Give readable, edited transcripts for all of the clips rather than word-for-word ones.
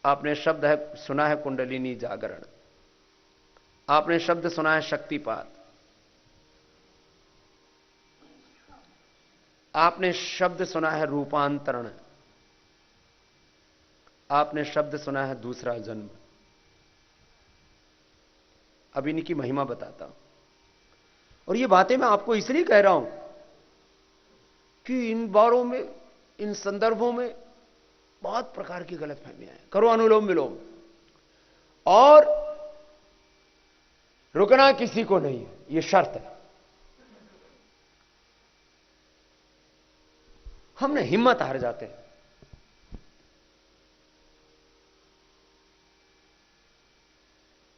आपने शब्द है सुना है कुंडलिनी जागरण, आपने शब्द सुना है शक्तिपात, आपने शब्द सुना है रूपांतरण, आपने शब्द सुना है दूसरा जन्म। अब इनकी महिमा बताता हूं, और ये बातें मैं आपको इसलिए कह रहा हूं कि इन बारों में, इन संदर्भों में बहुत प्रकार की गलतफहमियां हैं। करो अनुलोम विलोम, और रुकना किसी को नहीं है, यह शर्त है। हमने हिम्मत हार जाते हैं।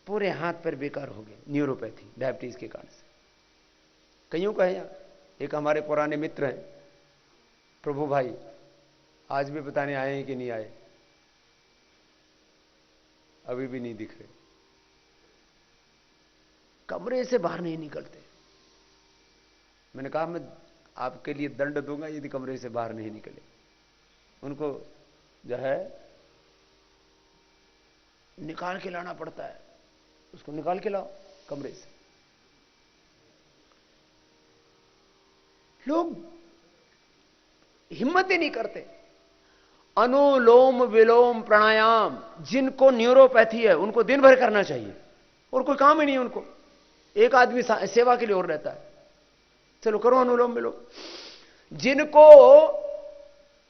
पूरे हाथ पर बेकार हो गए न्यूरोपैथी, डायबिटीज के कारण से। कईयों का है यहां, एक हमारे पुराने मित्र हैं प्रभु भाई, आज भी बताने आए हैं कि नहीं आए, अभी भी नहीं दिख रहे, कमरे से बाहर नहीं निकलते। मैंने कहा मैं आपके लिए दंड दूंगा यदि कमरे से बाहर नहीं निकले। उनको जो है निकाल के लाना पड़ता है, उसको निकाल के लाओ कमरे से। लोग हिम्मत ही नहीं करते। अनुलोम विलोम प्राणायाम जिनको न्यूरोपैथी है उनको दिन भर करना चाहिए, और कोई काम ही नहीं है उनको। एक आदमी सेवा के लिए और रहता है, चलो करो अनुलोम विलोम। जिनको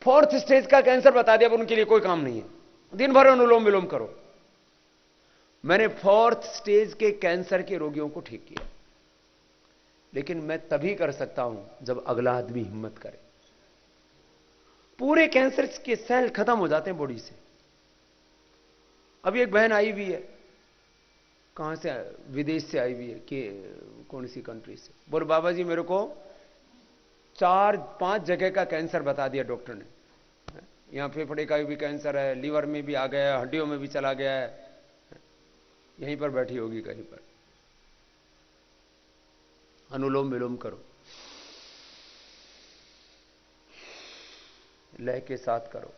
फोर्थ स्टेज का कैंसर बता दिया, अब उनके लिए कोई काम नहीं है, दिन भर अनुलोम विलोम करो। मैंने फोर्थ स्टेज के कैंसर के रोगियों को ठीक किया, लेकिन मैं तभी कर सकता हूं जब अगला आदमी हिम्मत करे। पूरे कैंसर के सेल खत्म हो जाते हैं बॉडी से। अभी एक बहन आई हुई है, कहां से, विदेश से आई हुई है, कि कौन सी कंट्री से, बोले बाबा जी मेरे को 4-5 जगह का कैंसर बता दिया डॉक्टर ने। यहां फेफड़े का भी कैंसर है, लीवर में भी आ गया है, हड्डियों में भी चला गया है। यहीं पर बैठी होगी कहीं पर। अनुलोम विलोम करो, लय के साथ करो।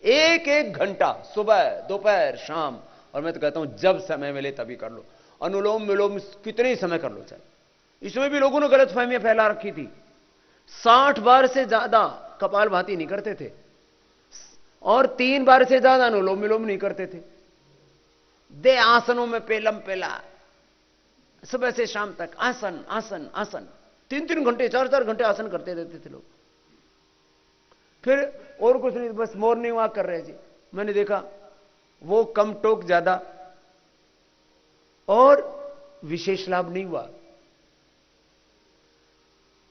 एक एक घंटा, सुबह दोपहर शाम, और मैं तो कहता हूं जब समय मिले तभी कर लो। अनुलोम विलोम कितने ही समय कर लो चाहे। इसमें भी लोगों ने गलत फहमियां फैला रखी थी। 60 बार से ज्यादा कपालभाति नहीं करते थे, और 3 बार से ज्यादा अनुलोम विलोम नहीं करते थे। दे आसनों में पेलम पेला, सुबह से शाम तक आसन आसन आसन, 3-3 घंटे 4-4 घंटे आसन करते रहते थे लोग। फिर और कुछ नहीं, बस मॉर्निंग वॉक कर रहे थे। मैंने देखा वो कम टोक ज्यादा, और विशेष लाभ नहीं हुआ।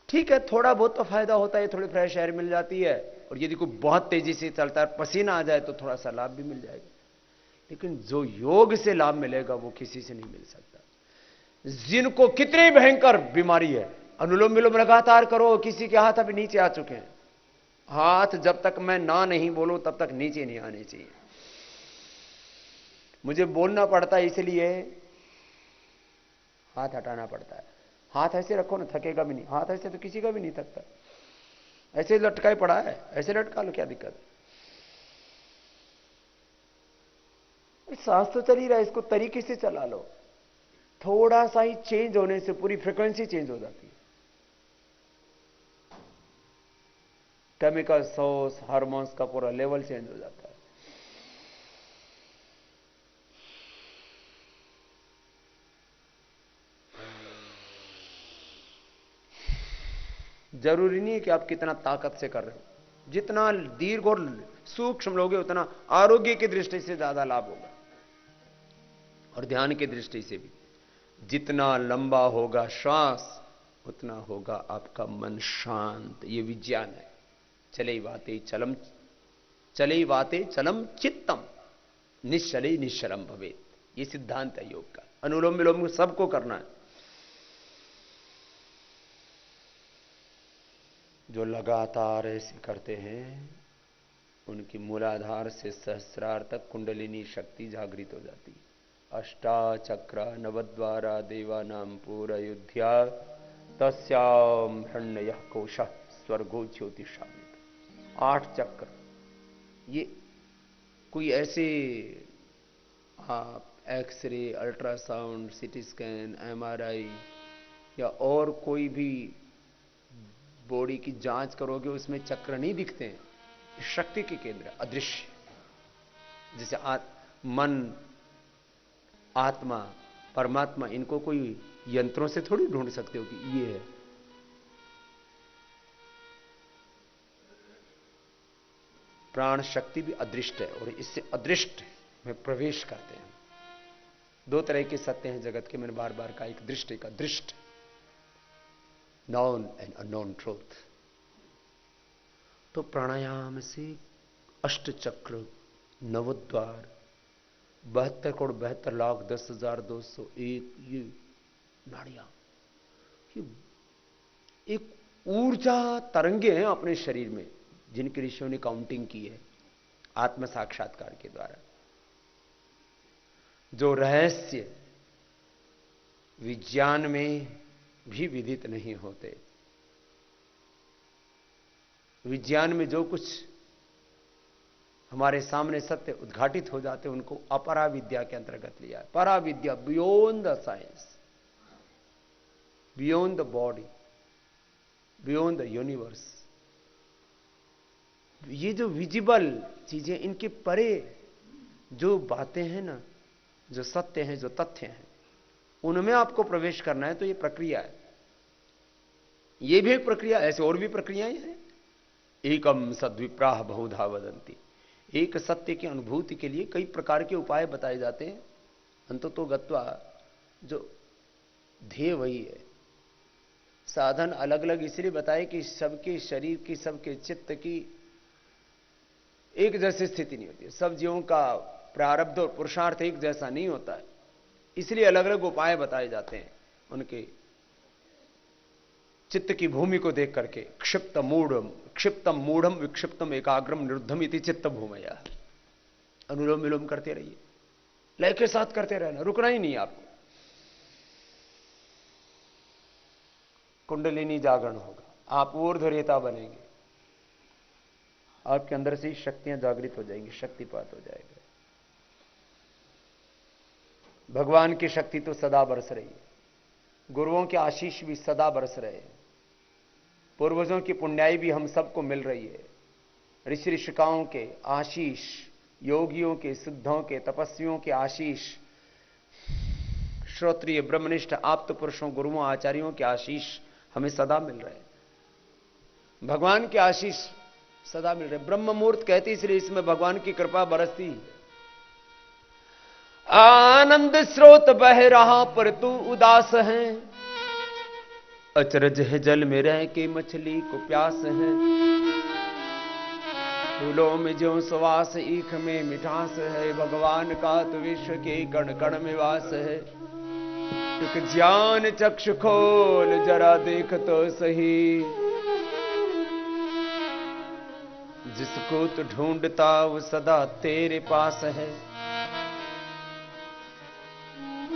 ठीक है, थोड़ा बहुत तो फायदा होता है, थोड़ी फ्रेश एयर मिल जाती है, और यदि कोई बहुत तेजी से चलता है, पसीना आ जाए, तो थोड़ा सा लाभ भी मिल जाएगा। लेकिन जो योग से लाभ मिलेगा वो किसी से नहीं मिल सकता। जिनको कितनी भयंकर बीमारी है, अनुलोम विलोम लगातार करो। किसी के हाथ अभी नीचे आ चुके हैं, हाथ जब तक मैं ना नहीं बोलूं तब तक नीचे नहीं आने चाहिए। मुझे बोलना पड़ता है, इसलिए हाथ हटाना पड़ता है। हाथ ऐसे रखो ना, थकेगा भी नहीं। हाथ ऐसे तो किसी का भी नहीं थकता, ऐसे लटका ही पड़ा है, ऐसे लटका लो, क्या दिक्कत है। सांस तो चल ही रहा है, इसको तरीके से चला लो। थोड़ा सा ही चेंज होने से पूरी फ्रीक्वेंसी चेंज हो जाती है। केमिकल सोर्स, हार्मोन्स का पूरा लेवल चेंज हो जाता है। जरूरी नहीं है कि आप कितना ताकत से कर रहे हो। जितना दीर्घ और सूक्ष्म लोगे उतना आरोग्य की दृष्टि से ज्यादा लाभ होगा, और ध्यान की दृष्टि से भी। जितना लंबा होगा श्वास उतना होगा आपका मन शांत। ये विज्ञान है। चले वाते चलम चित्तम निश्चले निश्चलम भवेत, ये सिद्धांत है योग का। अनुलोम विलोम सबको करना है। जो लगातार ऐसे करते हैं उनकी मूलाधार से सहस्रार तक कुंडलिनी शक्ति जागृत हो जाती है। अष्टाचक्र नवद्वारा देवानां पूरयुध्या तस्याम हिरण्यः कोशः स्वर्गो ज्योतिषामि। 8 चक्र, ये कोई ऐसे आप x ray, ultrasound, CT scan, MRI या और कोई भी बॉडी की जांच करोगे उसमें चक्र नहीं दिखते हैं। शक्ति के केंद्र, अदृश्य, जैसे मन, आत्मा, परमात्मा, इनको कोई यंत्रों से थोड़ी ढूंढ सकते हो कि ये है। प्राण शक्ति भी अदृष्ट है और इससे अदृष्ट में प्रवेश करते हैं। 2 तरह के सत्य हैं जगत के, मैंने बार बार कहा, एक दृष्ट एक अदृष्ट, नॉन एंड अननोन ट्रूथ। तो प्राणायाम से अष्ट चक्र, नवद्वार, 72,72,10,201 ये नाड़ियां, ये एक ऊर्जा तरंगे हैं अपने शरीर में, जिनके ऋषियों ने काउंटिंग की है आत्म साक्षात्कार के द्वारा। जो रहस्य विज्ञान में भी विदित नहीं होते। विज्ञान में जो कुछ हमारे सामने सत्य उद्घाटित हो जाते, उनको अपरा विद्या के अंतर्गत लिया है। परा विद्या, beyond the science, beyond the body, beyond the universe. ये जो विजिबल चीजें, इनके परे जो बातें हैं ना, जो सत्य हैं, जो तथ्य हैं, उनमें आपको प्रवेश करना है। तो ये प्रक्रिया है, ये भी एक प्रक्रिया, ऐसे और भी प्रक्रियाएं हैं। एकम सद्विप्राह बहुधा वदंती, एक सत्य की अनुभूति के लिए कई प्रकार के उपाय बताए जाते हैं। अंततो गत्वा जो ध्येय वही है। साधन अलग अलग इसलिए बताए कि सबके शरीर की, सबके चित्त की एक जैसी स्थिति नहीं होती है। सब जीवों का प्रारब्ध और पुरुषार्थ एक जैसा नहीं होता है, इसलिए अलग अलग उपाय बताए जाते हैं उनके चित्त की भूमि को देख करके। क्षिप्तम मूढ़म विक्षिप्तम एकाग्रम निरुद्धम इति चित्त भूमया। अनुलोम विलोम करते रहिए, लय के साथ करते रहना, रुकना ही नहीं आपको। कुंडलिनी जागरण होगा, आप ऊर्ध्वरेता बनेंगे, आपके अंदर से ही शक्तियां जागृत हो जाएंगी, शक्तिपात हो जाएगा। भगवान की शक्ति तो सदा बरस रही है, गुरुओं के आशीष भी सदा बरस रहे हैं, पूर्वजों की पुण्याई भी हम सबको मिल रही है। ऋषि ऋषिकाओं के आशीष, योगियों के, सिद्धों के, तपस्वियों के आशीष, श्रोत्रिय ब्रह्मनिष्ठ आप्त पुरुषों, गुरुओं, आचार्यों के आशीष हमें सदा मिल रहे हैं। भगवान के आशीष सदा मिल रहे। ब्रह्म मुहूर्त कहते इसलिए इसमें भगवान की कृपा बरसती है। आनंद स्रोत बह रहा पर तू उदास है, अचरज है जल में रह के मछली को प्यास है। फूलों में जो सुवास, ईख में मिठास है, भगवान का तो विश्व के कण कण में वास है। एक ज्ञान चक्षु खोल जरा देख तो सही, जिसको तू ढूंढता वो सदा तेरे पास है।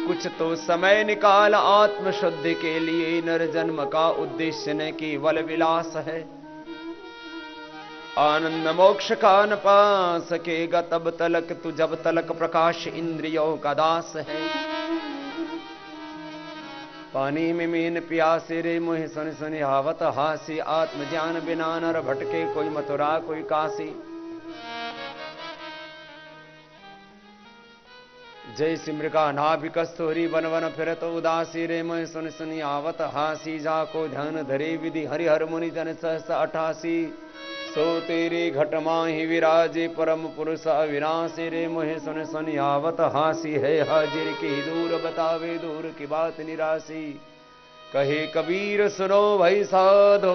कुछ तो समय निकाल आत्मशुद्धि के लिए, नर जन्म का उद्देश्य न केवल विलास है। आनंद मोक्ष का न पा सकेगा तब तलक तू जब तलक प्रकाश इंद्रियों का दास है। पानी में मीन प्यासे रे मुहे सुन सुन आवत हासी, आत्मज्ञान बिना नर भटके कोई मथुरा कोई काशी। जय सिमृका नाभि कस्तूरी वन वन फिरत उदासी रे मैं सुन सुनी आवत हासी। जाको ध्यान धरे विधि हरिहर मुनि जन सहस 88। सो तेरे घट माहि विराजे परम पुरुष अविनाशी रे मोहे सुन सुनी आवत हासी। है हाजिर की दूर बतावे दूर की बात निराशी। कहे कबीर सुनो भई साधो,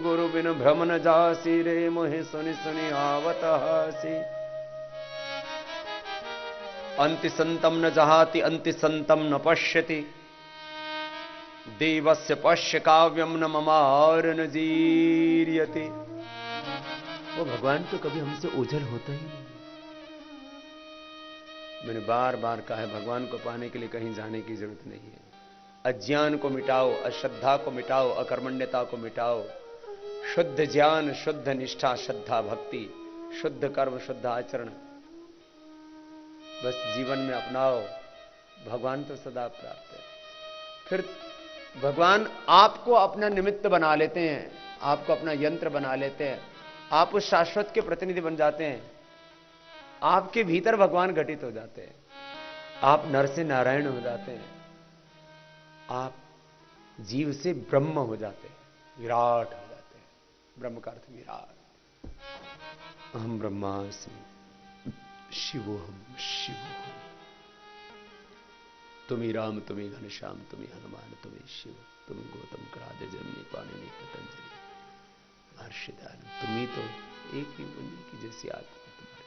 गुरु बिन भ्रम न जासी रे मोहे सुनि सुनि आवत हासी। अंति संतम न जहाति अंति संतम न पश्यति, देवस्य पश्य काव्यम न ममार न जीर्यति। वो भगवान तो कभी हमसे ओझल होता ही नहीं। मैंने बार बार कहा है, भगवान को पाने के लिए कहीं जाने की जरूरत नहीं है। अज्ञान को मिटाओ, अश्रद्धा को मिटाओ, अकर्मण्यता को मिटाओ, शुद्ध ज्ञान, शुद्ध निष्ठा, श्रद्धा, भक्ति, शुद्ध कर्म, शुद्ध आचरण बस जीवन में अपनाओ, भगवान तो सदा प्राप्त है। फिर भगवान आपको अपना निमित्त बना लेते हैं, आपको अपना यंत्र बना लेते हैं, आप उस शाश्वत के प्रतिनिधि बन जाते हैं, आपके भीतर भगवान घटित हो जाते हैं, आप नर से नारायण हो जाते हैं, आप जीव से ब्रह्म हो जाते हैं, विराट हो जाते हैं। ब्रह्म का अर्थ विराट। अहम ब्रह्मास्मि शिवोहम शिवोहम। तुम्ही राम, तुम्ही घनश्याम, तुम्ही हनुमान, तुम्ही शिव, तुम्ही गौतम करादे जन्मी पाणिनि पतंजलि महर्षिदान। तुम्ही तो एक ही मुनि की जैसी आत्मा तुम्हारी।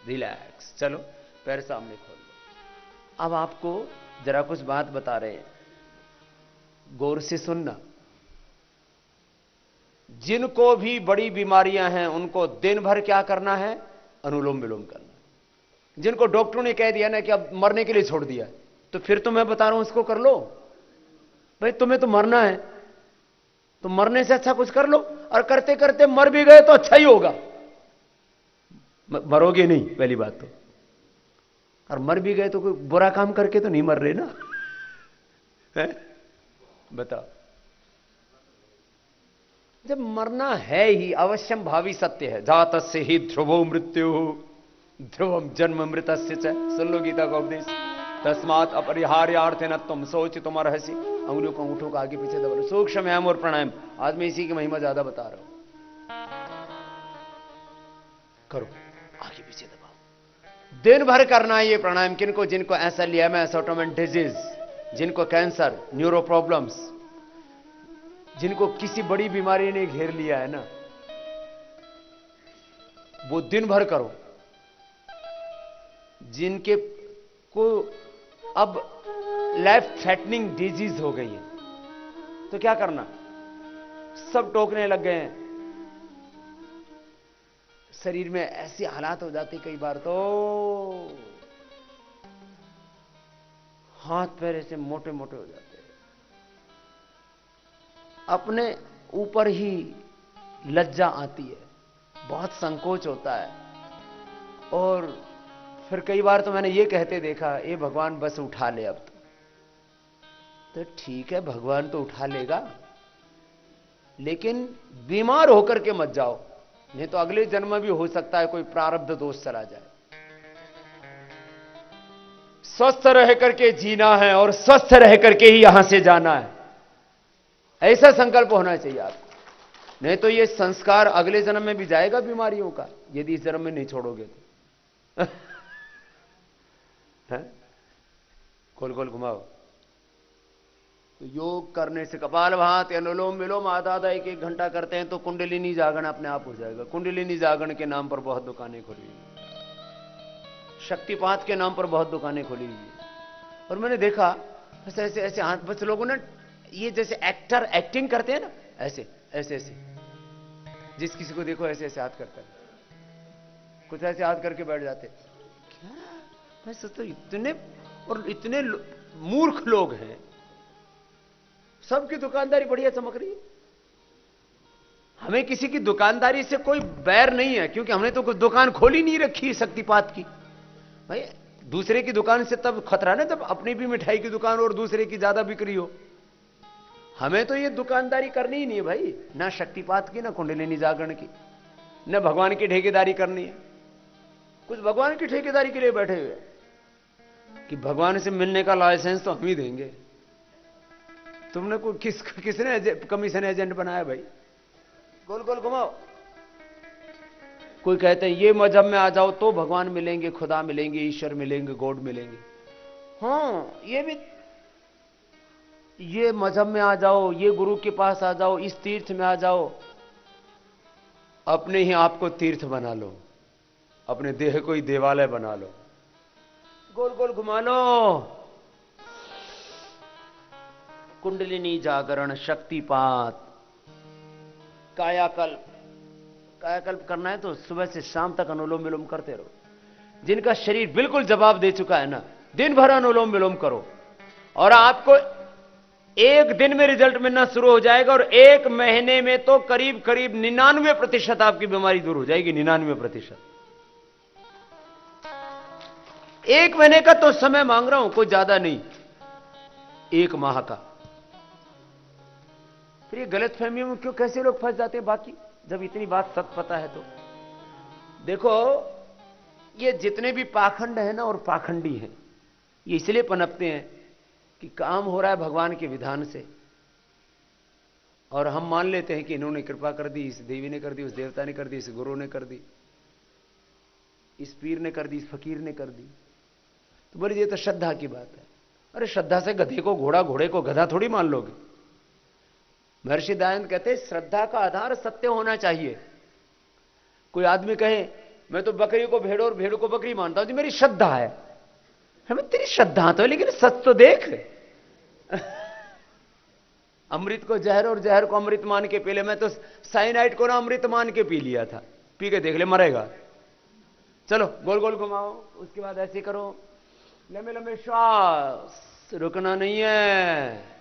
रिलैक्स, चलो पैर सामने खोल लो। अब आपको जरा कुछ बात बता रहे हैं, गौर से सुनना। जिनको भी बड़ी बीमारियां हैं उनको दिन भर क्या करना है? अनुलोम विलोम करना। जिनको डॉक्टरों ने कह दिया ना कि अब मरने के लिए छोड़ दिया, तो फिर तो मैं बता रहा हूं इसको कर लो। भाई तुम्हें तो मरना है, तो मरने से अच्छा कुछ कर लो, और करते करते मर भी गए तो अच्छा ही होगा। मरोगे नहीं पहली बात तो, और मर भी गए तो कोई बुरा काम करके तो नहीं मर रहे ना है? बताओ, जब मरना है ही, अवश्यम भावी सत्य है। जातस्य ही ध्रुवो मृत्यु ध्रुवम जन्म मृतस्य च। सुन लो गीता का उपदेश। तस्मात् अपरिहार्यार्थेन तुम सोच तुम रहसी। अंगुलियों को अंगूठों को आगे पीछे दबा। सूक्ष्म व्यायाम और प्राणायाम, आज मैं इसी की महिमा ज्यादा बता रहा हूं। करो, आगे पीछे दबाओ, दिन भर करना है ये प्राणायाम। किनको? जिनको एसएलईएमएस, ऑटोइम्यून डिजीज, जिनको कैंसर, न्यूरो प्रॉब्लम्स, जिनको किसी बड़ी बीमारी ने घेर लिया है ना, वो दिन भर करो। जिनके को अब लाइफ थ्रेटनिंग डिजीज हो गई है, तो क्या करना? सब टोकने लग गए हैं। शरीर में ऐसे हालात हो जाते कई बार तो हाथ पैर ऐसे मोटे मोटे हो जाते हैं। अपने ऊपर ही लज्जा आती है, बहुत संकोच होता है। और फिर कई बार तो मैंने ये कहते देखा, ए भगवान बस उठा ले अब तो ठीक है, भगवान तो उठा लेगा, लेकिन बीमार होकर के मत जाओ, नहीं तो अगले जन्म में भी हो सकता है कोई प्रारब्ध दोष चला जाए। स्वस्थ रह करके जीना है और स्वस्थ रह करके ही यहां से जाना है, ऐसा संकल्प होना चाहिए आपको। नहीं तो ये संस्कार अगले जन्म में भी जाएगा बीमारियों का, यदि इस जन्म में नहीं छोड़ोगे तो गोल गोल घुमाओ। तो योग करने से कपालभाति, अनुलोम विलोम आधा आधा एक एक घंटा करते हैं तो कुंडलिनी जागरण अपने आप हो जाएगा। कुंडलिनी जागरण के नाम पर बहुत दुकानें खुली हुई, शक्तिपात के नाम पर बहुत दुकानें खुली हुई। और मैंने देखा बस ऐसे ऐसे हाथ, बस लोगों ने ये जैसे एक्टर एक्टिंग करते हैं ना, ऐसे ऐसे ऐसे, जिस किसी को देखो ऐसे ऐसे हाथ करता है, कुछ ऐसे हाथ करके बैठ जाते। क्या मैं सोचता हूं, इतने और इतने मूर्ख लोग हैं, सबकी दुकानदारी बढ़िया चमक रही है। हमें किसी की दुकानदारी से कोई बैर नहीं है, क्योंकि हमने तो कुछ दुकान खोली नहीं रखी शक्तिपात की। भाई दूसरे की दुकान से तब खतरा ना, जब अपनी भी मिठाई की दुकान और दूसरे की ज्यादा बिक्री हो। हमें तो ये दुकानदारी करनी ही नहीं है भाई, ना शक्तिपात की, ना कुंडलिनी जागरण की, ना भगवान की ठेकेदारी करनी है। कुछ भगवान की ठेकेदारी के लिए बैठे हुए कि भगवान से मिलने का लाइसेंस तो हम ही देंगे। तुमने कोई किसने कमीशन एजेंट बनाया भाई? गोल गोल घुमाओ। कोई कहते हैं ये मजहब में आ जाओ तो भगवान मिलेंगे, खुदा मिलेंगे, ईश्वर मिलेंगे, गॉड मिलेंगे। हाँ, ये भी, ये मजहब में आ जाओ, ये गुरु के पास आ जाओ, इस तीर्थ में आ जाओ, अपने ही आप को तीर्थ बना लो, अपने देह को ही देवालय बना लो। गोल गोल घुमा लो। कुंडलिनी जागरण, शक्तिपात, कायाकल्प। कायाकल्प करना है तो सुबह से शाम तक अनुलोम विलोम करते रहो। जिनका शरीर बिल्कुल जवाब दे चुका है ना, दिन भर अनुलोम विलोम करो। और आपको एक दिन में रिजल्ट मिलना शुरू हो जाएगा और एक महीने में तो करीब करीब 99% आपकी बीमारी दूर हो जाएगी। 99%। एक महीने का तो समय मांग रहा हूं, कोई ज्यादा नहीं, एक माह का। फिर ये गलत फहमियों में क्यों कैसे लोग फंस जाते हैं बाकी, जब इतनी बात सच पता है तो। देखो, ये जितने भी पाखंड है ना और पाखंडी हैं, ये इसलिए पनपते हैं कि काम हो रहा है भगवान के विधान से, और हम मान लेते हैं कि इन्होंने कृपा कर दी, इस देवी ने कर दी, उस देवता ने कर दी, इस गुरु ने कर दी, इस पीर ने कर दी, इस फकीर ने कर दी। तो बोले ये तो श्रद्धा की बात है। अरे श्रद्धा से गधे को घोड़ा, घोड़े को गधा थोड़ी मान लोगे। महर्षि दयानंद कहते हैं श्रद्धा का आधार सत्य होना चाहिए। कोई आदमी कहे मैं तो बकरी को भेड़ और भेड़ को बकरी मानता हूं, जी मेरी श्रद्धा है। हमें तेरी श्रद्धा तो है, लेकिन सच तो देख। अमृत को जहर और जहर को अमृत मान के पी ले। मैं तो साइनाइड को ना अमृत मान के पी लिया था, पी के देख ले मरेगा। चलो गोल गोल घुमाओ, उसके बाद ऐसे करो, लंबे लंबे श्वास, रुकना नहीं है,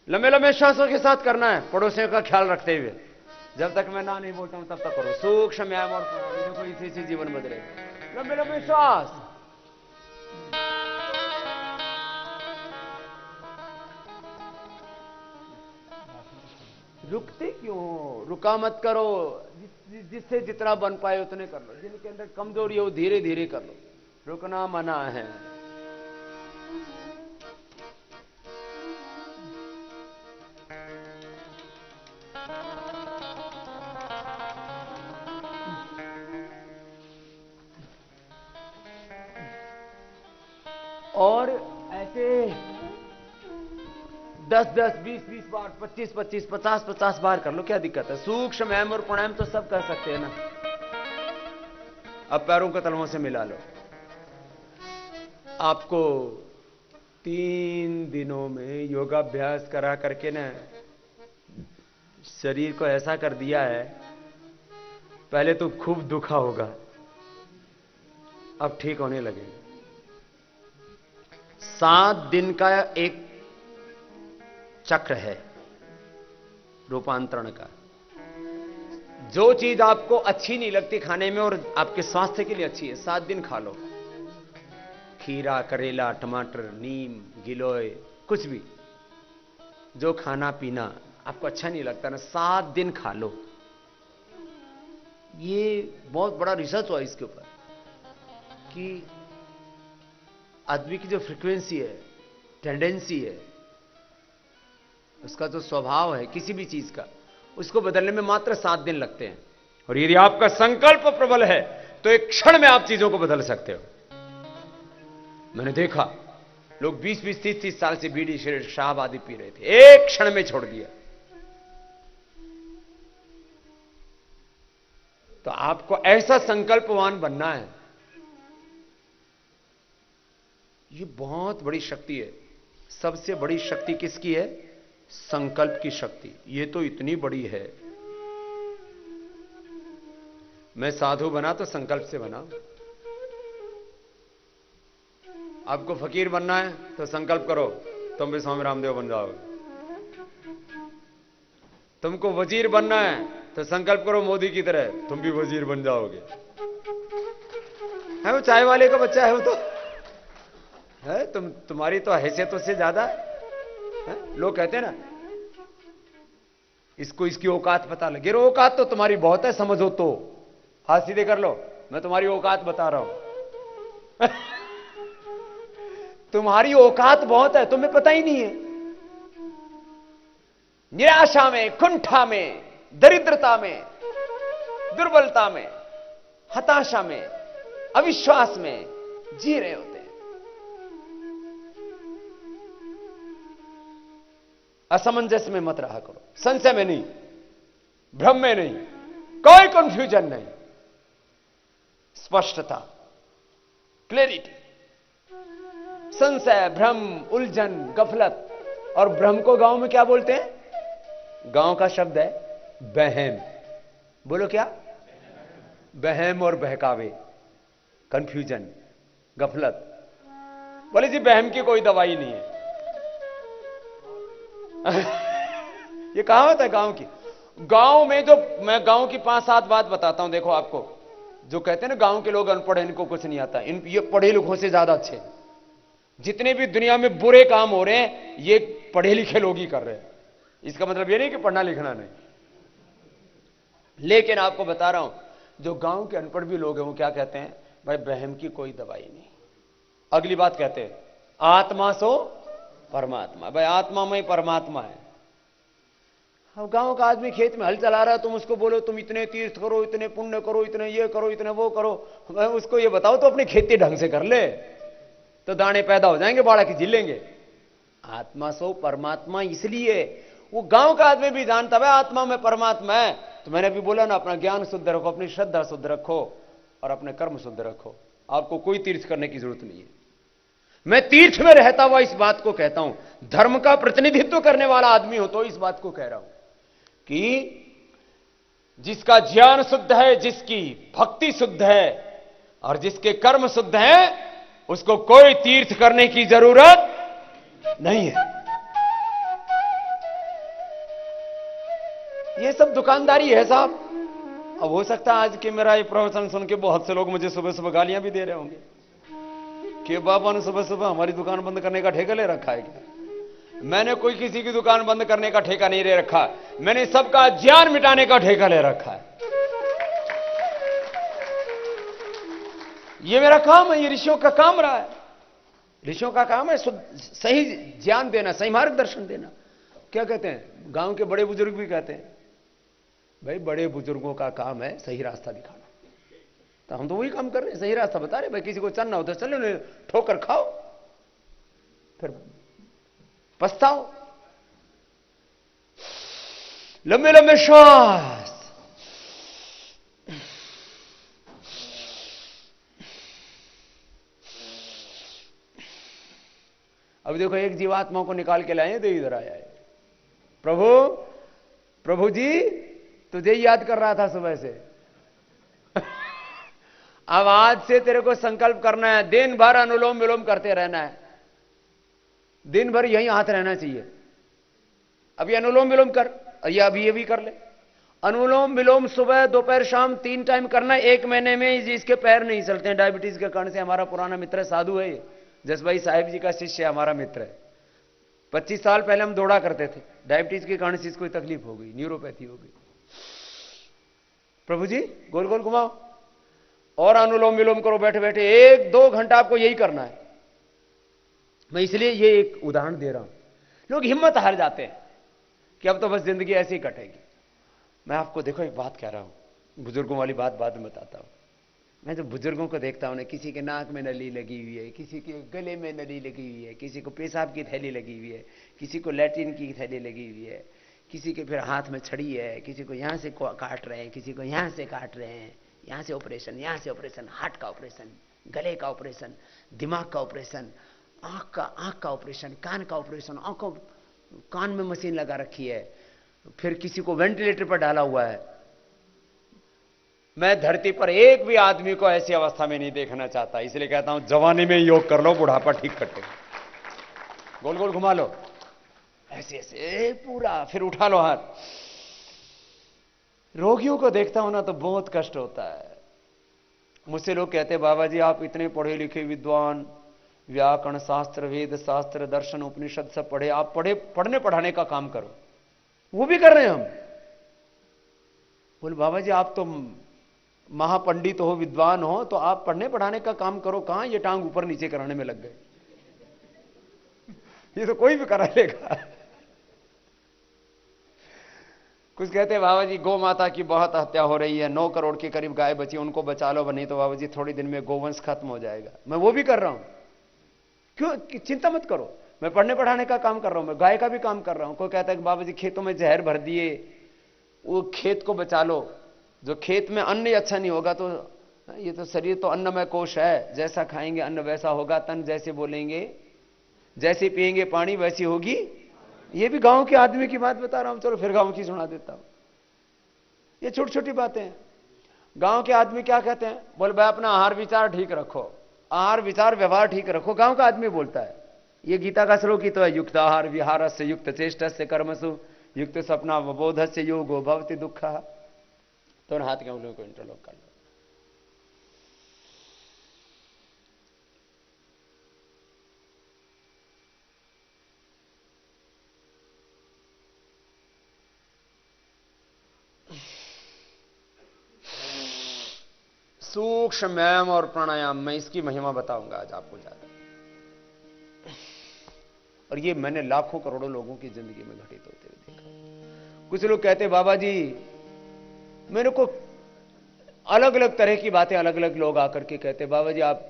लंबे लंबे श्वासों के साथ करना है, पड़ोसियों का ख्याल रखते हुए। जब तक मैं ना नहीं बोलता हूं तब तक करो, सूक्ष्म व्यायाम और प्राणायाम, देखो इसी जीवन बदलेगा। लंबे लंबे श्वास, रुकते क्यों हो? रुका मत करो, जिससे जितना बन पाए उतने कर लो। जिनके अंदर कमजोरी हो धीरे धीरे कर लो, रुकना मना है। और ऐसे 10-10, 20-20 बार, 25-25, 50-50 बार कर लो, क्या दिक्कत है? सूक्ष्म व्यायाम और प्राणायाम तो सब कर सकते हैं ना। अब पैरों के तलवों से मिला लो। आपको 3 दिनों में योगाभ्यास करा करके ना शरीर को ऐसा कर दिया है, पहले तो खूब दुखा होगा, अब ठीक होने लगेगा। 7 दिन का एक चक्र है रूपांतरण का। जो चीज आपको अच्छी नहीं लगती खाने में और आपके स्वास्थ्य के लिए अच्छी है, 7 दिन खा लो। खीरा, करेला, टमाटर, नीम, गिलोय, कुछ भी जो खाना पीना आपको अच्छा नहीं लगता ना, 7 दिन खा लो। ये बहुत बड़ा रिसर्च हुआ इसके ऊपर कि आदमी की जो फ्रीक्वेंसी है, टेंडेंसी है, उसका जो स्वभाव है किसी भी चीज का, उसको बदलने में मात्र 7 दिन लगते हैं। और यदि आपका संकल्प प्रबल है तो एक क्षण में आप चीजों को बदल सकते हो। मैंने देखा लोग 20-20, 30-30 साल से बीड़ी, सिगरेट, शराब आदि पी रहे थे, एक क्षण में छोड़ दिया। तो आपको ऐसा संकल्पवान बनना है। ये बहुत बड़ी शक्ति है। सबसे बड़ी शक्ति किसकी है? संकल्प की शक्ति। ये तो इतनी बड़ी है। मैं साधु बना तो संकल्प से बना। आपको फकीर बनना है तो संकल्प करो, तुम भी स्वामी रामदेव बन जाओगे। तुमको वजीर बनना है तो संकल्प करो मोदी की तरह, तुम भी वजीर बन जाओगे। है वो चाय वाले का बच्चा है, वो तो है, तुम्हारी तो हैसियत उससे ज्यादा है। लोग कहते हैं ना इसको इसकी औकात पता लगे। औकात तो तुम्हारी बहुत है, समझो तो। हाथ सीधे कर लो, मैं तुम्हारी औकात बता रहा हूं। तुम्हारी औकात बहुत है, तुम्हें पता ही नहीं है। निराशा में, कुंठा में, दरिद्रता में, दुर्बलता में, हताशा में, अविश्वास में जी रहे होते हैं। असमंजस में मत रहा करो, संशय में नहीं, भ्रम में नहीं, कोई कंफ्यूजन नहीं, स्पष्टता, क्लैरिटी। संशय, भ्रम, उलझन, गफलत। और भ्रम को गांव में क्या बोलते हैं? गांव का शब्द है बहम। बोलो क्या? बहम और बहकावे, कंफ्यूजन, गफलत। बोले जी बहम की कोई दवाई नहीं है। ये कहावत है गांव की। गांव में जो मैं गांव की 5-7 बात बताता हूं, देखो आपको। जो कहते हैं ना गांव के लोग अनपढ़ हैं, इनको कुछ नहीं आता, इन ये पढ़े लिखों से ज्यादा अच्छे हैं। जितने भी दुनिया में बुरे काम हो रहे हैं ये पढ़े लिखे लोग ही कर रहे हैं। इसका मतलब ये नहीं कि पढ़ना लिखना नहीं, लेकिन आपको बता रहा हूं जो गांव के अनपढ़ भी लोग हैं वो क्या कहते हैं, भाई बहम की कोई दवाई नहीं। अगली बात कहते हैं आत्मा सो परमात्मा। भाई आत्मा में ही परमात्मा है। अब गांव का आदमी खेत में हल चला रहा है, तुम उसको बोलो तुम इतने तीर्थ करो, इतने पुण्य करो, इतने ये करो, इतने वो करो। मैं उसको ये बताओ तो अपनी खेती ढंग से कर ले, तो दाने पैदा हो जाएंगे, बाड़ा की झिलेंगे। आत्मा सो परमात्मा, इसलिए वो गांव का आदमी भी जानता है आत्मा में परमात्मा है। तो मैंने अभी बोला ना, अपना ज्ञान शुद्ध रखो, अपनी श्रद्धा शुद्ध रखो और अपने कर्म शुद्ध रखो। आपको कोई तीर्थ करने की जरूरत नहीं है। मैं तीर्थ में रहता हुआ इस बात को कहता हूं, धर्म का प्रतिनिधित्व करने वाला आदमी हो तो इस बात को कह रहा हूं कि जिसका ज्ञान शुद्ध है, जिसकी भक्ति शुद्ध है और जिसके कर्म शुद्ध हैं, उसको कोई तीर्थ करने की जरूरत नहीं है। ये सब दुकानदारी है साहब। अब हो सकता है आज के मेरा ये प्रवचन सुन के बहुत से लोग मुझे सुबह सुबह गालियां भी दे रहे होंगे कि बाबा ने सुबह सुबह हमारी दुकान बंद करने का ठेका ले रखा है क्या? मैंने कोई किसी की दुकान बंद करने का ठेका नहीं ले रखा, मैंने सबका ज्ञान मिटाने का ठेका ले रखा है। ये मेरा काम है, ये ऋषियों का काम रहा है। ऋषियों का काम है सही ज्ञान देना, सही मार्गदर्शन देना। क्या कहते हैं गांव के बड़े बुजुर्ग भी कहते हैं, भाई बड़े बुजुर्गों का काम है सही रास्ता दिखाना। तो हम तो वही काम कर रहे हैं, सही रास्ता बता रहे। भाई किसी को चलना हो तो चलो, नहीं ठोकर खाओ फिर पछताओ। लंबे लंबे श्वास, अब देखो एक जीवात्मा को निकाल के लाए, दे इधर आया है। प्रभु प्रभु जी तुझे याद कर रहा था सुबह से। अब आज से तेरे को संकल्प करना है, दिन भर अनुलोम विलोम करते रहना है, दिन भर यही हाथ रहना चाहिए। अभी अनुलोम विलोम कर, या अभी ये भी कर ले। अनुलोम विलोम सुबह दोपहर शाम 3 टाइम करना। 1 महीने में जिसके पैर नहीं चलते हैं डायबिटीज के कारण से, हमारा पुराना मित्र है, साधु है, जस भाई साहिब जी का शिष्य है, हमारा मित्र है। 25 साल पहले हम दौड़ा करते थे, डायबिटीज के कारण से इसको तकलीफ हो गई, न्यूरोपैथी हो गई। प्रभु जी गोल गोल घुमाओ और अनुलोम विलोम करो बैठे बैठे, 1-2 घंटा आपको यही करना है। मैं इसलिए ये एक उदाहरण दे रहा हूं। लोग हिम्मत हार जाते हैं कि अब तो बस जिंदगी ऐसे ही कटेगी। मैं आपको देखो एक बात कह रहा हूं, बुजुर्गों वाली बात बाद में बताता हूं। मैं जब बुजुर्गों को देखता हूं ना, किसी के नाक में नली लगी हुई है, किसी के गले में नली लगी हुई है, किसी को पेशाब की थैली लगी हुई है, किसी को लैट्रिन की थैली लगी हुई है, किसी के फिर हाथ में छड़ी है, किसी को यहां से काट रहे हैं, किसी को यहां से काट रहे हैं, यहां से ऑपरेशन, यहां से ऑपरेशन, हार्ट का ऑपरेशन, गले का ऑपरेशन, दिमाग का ऑपरेशन, आंख का ऑपरेशन, कान का ऑपरेशन, आंखों कान में मशीन लगा रखी है, फिर किसी को वेंटिलेटर पर डाला हुआ है। मैं धरती पर एक भी आदमी को ऐसी अवस्था में नहीं देखना चाहता, इसलिए कहता हूं जवानी में योग कर लो, बुढ़ापा ठीक कटे। गोल गोल घुमा लो ऐसे ऐसे पूरा, फिर उठा लो हाथ। रोगियों को देखता हूं ना तो बहुत कष्ट होता है। मुझसे लोग कहते हैं बाबा जी आप इतने पढ़े लिखे विद्वान, व्याकरण शास्त्र, वेद शास्त्र, दर्शन, उपनिषद सब पढ़े, आप पढ़ने पढ़ाने का काम करो। वो भी कर रहे हैं हम। बोले बाबा जी आप तो महापंडित हो, विद्वान हो, तो आप पढ़ने पढ़ाने का काम करो। कहां ये टांग ऊपर नीचे कराने में लग गए। ये तो कोई भी करा लेगा। कुछ कहते हैं बाबा जी गौ माता की बहुत हत्या हो रही है, 9 करोड़ के करीब गाय बची, उनको बचा लो, नहीं तो बाबा जी थोड़ी दिन में गोवंश खत्म हो जाएगा। मैं वो भी कर रहा हूं। क्यों? चिंता मत करो, मैं पढ़ने पढ़ाने का काम कर रहा हूं, मैं गाय का भी काम कर रहा हूं। कोई कहता है कि बाबा जी खेतों में जहर भर दिए, वो खेत को बचा लो। जो खेत में अन्न अच्छा नहीं होगा तो ये तो शरीर तो अन्नमय कोश है, जैसा खाएंगे अन्न वैसा होगा, तन जैसे बोलेंगे, जैसे पिएंगे पानी वैसी होगी। ये भी गांव के आदमी की बात बता रहा हूं। चलो फिर गांव की सुना देता हूं। ये छोटी छोटी बातें हैं। गांव के आदमी क्या कहते हैं, बोले भाई अपना आहार विचार ठीक रखो, आहार विचार व्यवहार ठीक रखो। गांव का आदमी बोलता है, ये गीता का श्लोक ही तो है, युक्त आहार विहार से युक्त चेष्ट से कर्मसु युक्त सपना बोध से योगो भवति दुख। तो हाथ के उंगलियों को इंटरलॉक कर लो। सूक्ष्म व्यायाम और प्राणायाम, मैं इसकी महिमा बताऊंगा आज आपको ज्यादा। और ये मैंने लाखों करोड़ों लोगों की जिंदगी में घटित होते हुए देखा। कुछ लोग कहते बाबा जी, मेरे को अलग अलग तरह की बातें अलग अलग लोग आकर के कहते, बाबा जी आप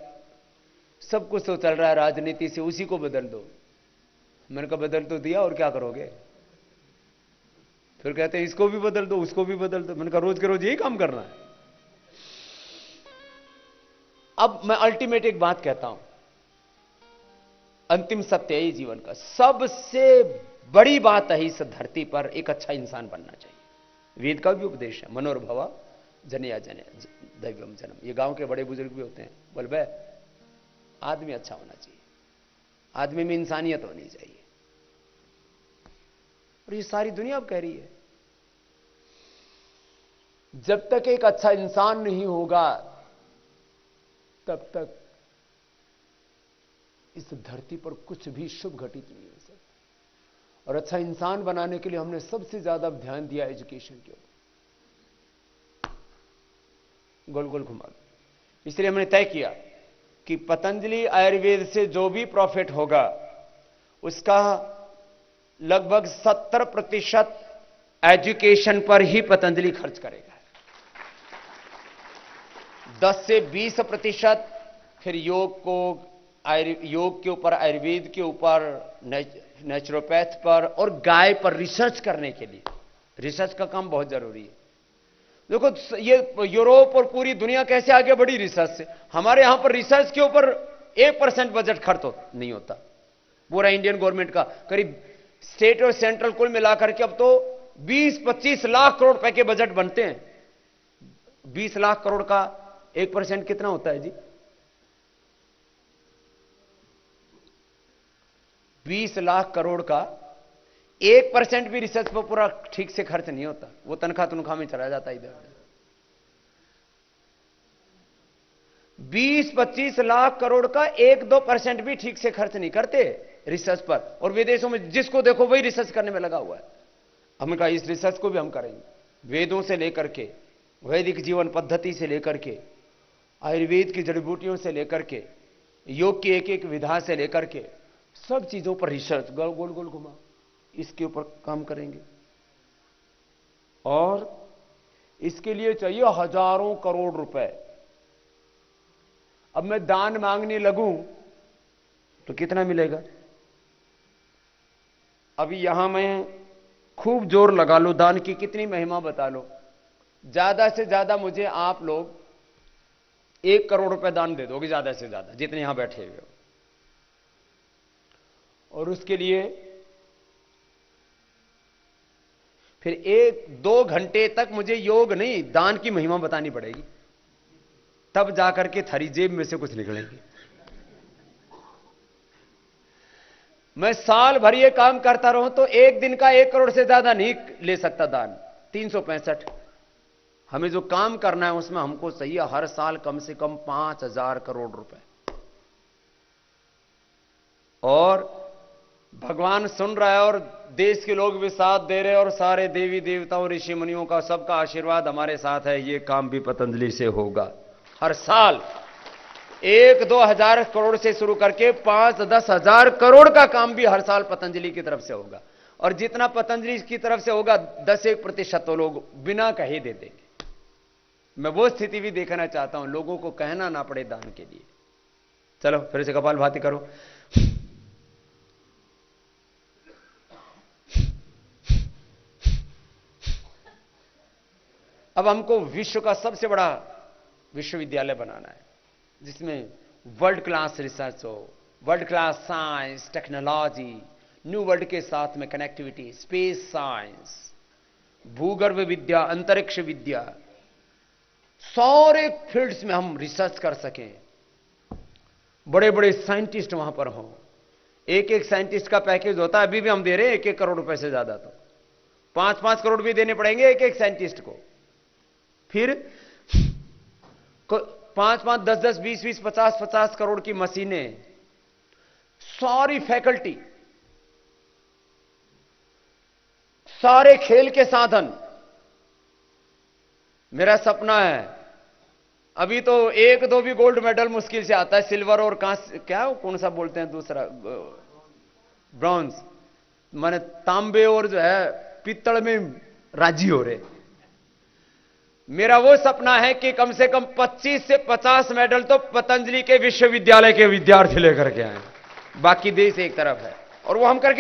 सब कुछ तो चल रहा है राजनीति से, उसी को बदल दो। मैंने कहा बदल तो दिया, और क्या करोगे? फिर कहते इसको भी बदल दो, उसको भी बदल दो। मैंने कहा रोज के रोज यही काम करना है। अब मैं अल्टीमेट एक बात कहता हूं, अंतिम सत्य है जीवन का, सबसे बड़ी बात है इस धरती पर एक अच्छा इंसान बनना चाहिए। वेद का भी उपदेश है, मनोर्भवा जनया जनया दैवम जन्म। ये गांव के बड़े बुजुर्ग भी होते हैं, बोल बे आदमी अच्छा होना चाहिए, आदमी में इंसानियत होनी चाहिए। और ये सारी दुनिया अब कह रही है, जब तक एक अच्छा इंसान नहीं होगा तब तक इस धरती पर कुछ भी शुभ घटित नहीं हो सकता। और अच्छा इंसान बनाने के लिए हमने सबसे ज्यादा ध्यान दिया एजुकेशन के ऊपर, गोल गोल घुमा दो। इसलिए हमने तय किया कि पतंजलि आयुर्वेद से जो भी प्रॉफिट होगा उसका लगभग 70% एजुकेशन पर ही पतंजलि खर्च करेगा। 10 से 20% फिर योग के ऊपर, आयुर्वेद के ऊपर, नेचुरोपैथ पर और गाय पर रिसर्च करने के लिए। रिसर्च का काम बहुत जरूरी है। देखो ये यूरोप और पूरी दुनिया कैसे आगे बढ़ी रिसर्च से, हमारे यहां पर रिसर्च के ऊपर 1% बजट खर्च नहीं होता। पूरा इंडियन गवर्नमेंट का करीब स्टेट और सेंट्रल कुल मिलाकर के अब तो 20-25 लाख करोड़ रुपए के बजट बनते हैं। 20 लाख करोड़ का 1% कितना होता है जी? 20 लाख करोड़ का 1% भी रिसर्च पर पूरा ठीक से खर्च नहीं होता, वो तनख्वाह में चला जाता इधर। 20-25 लाख करोड़ का 1-2% भी ठीक से खर्च नहीं करते रिसर्च पर। और विदेशों में जिसको देखो वही रिसर्च करने में लगा हुआ है। हमने कहा इस रिसर्च को भी हम करेंगे, वेदों से लेकर के, वैदिक जीवन पद्धति से लेकर के, आयुर्वेद की जड़ी बूटियों से लेकर के, योग की एक एक विधा से लेकर के, सब चीजों पर रिसर्च गोल गोल गोल घुमा, इसके ऊपर काम करेंगे। और इसके लिए चाहिए हजारों करोड़ रुपए। अब मैं दान मांगने लगूं तो कितना मिलेगा? अभी यहां मैं खूब जोर लगा लो, दान की कितनी महिमा बता लो, ज्यादा से ज्यादा मुझे आप लोग 1 करोड़ रुपए दान दे दोगे, ज्यादा से ज्यादा जितने यहां बैठे हुए हो। और उसके लिए फिर 1-2 घंटे तक मुझे योग नहीं, दान की महिमा बतानी पड़ेगी, तब जाकर के थारी जेब में से कुछ निकलेंगे। मैं साल भर ये काम करता रहूं तो एक दिन का 1 करोड़ से ज्यादा नहीं ले सकता दान। 365 हमें जो काम करना है उसमें हमको चाहिए हर साल कम से कम 5,000 करोड़ रुपए। और भगवान सुन रहा है और देश के लोग भी साथ दे रहे हैं और सारे देवी देवताओं ऋषि मुनियों का सबका आशीर्वाद हमारे साथ है। ये काम भी पतंजलि से होगा। हर साल 1-2 हजार करोड़ से शुरू करके 5-10 हजार करोड़ का काम भी हर साल पतंजलि की तरफ से होगा। और जितना पतंजलि की तरफ से होगा 10-1% तो लोग बिना कहे दे देंगे। मैं वो स्थिति भी देखना चाहता हूं, लोगों को कहना ना पड़े दान के लिए। चलो फिर से कपालभाति करो। अब हमको विश्व का सबसे बड़ा विश्वविद्यालय बनाना है जिसमें वर्ल्ड क्लास रिसर्च हो, world class science technology, new world के साथ में कनेक्टिविटी, स्पेस साइंस, भूगर्भ विद्या, अंतरिक्ष विद्या, सारे फील्ड्स में हम रिसर्च कर सकें। बड़े बड़े साइंटिस्ट वहां पर हों। एक एक साइंटिस्ट का पैकेज होता है, अभी भी हम दे रहे हैं 1-1 करोड़ रुपए से ज्यादा, तो 5-5 करोड़ भी देने पड़ेंगे एक एक साइंटिस्ट को। फिर 5-5, 10-10, 20-20, 50-50 करोड़ की मशीनें, सारी फैकल्टी, सारे खेल के साधन। मेरा सपना है, अभी तो 1-2 भी गोल्ड मेडल मुश्किल से आता है, सिल्वर और कांस्य, क्या कौन सा बोलते हैं दूसरा, ब्रॉन्ज, माने तांबे और जो है पित्तल में राजी हो रहे। मेरा वो सपना है कि कम से कम 25 से 50 मेडल तो पतंजलि के विश्वविद्यालय के विद्यार्थी लेकर के आए, बाकी देश एक तरफ है और वो हम करके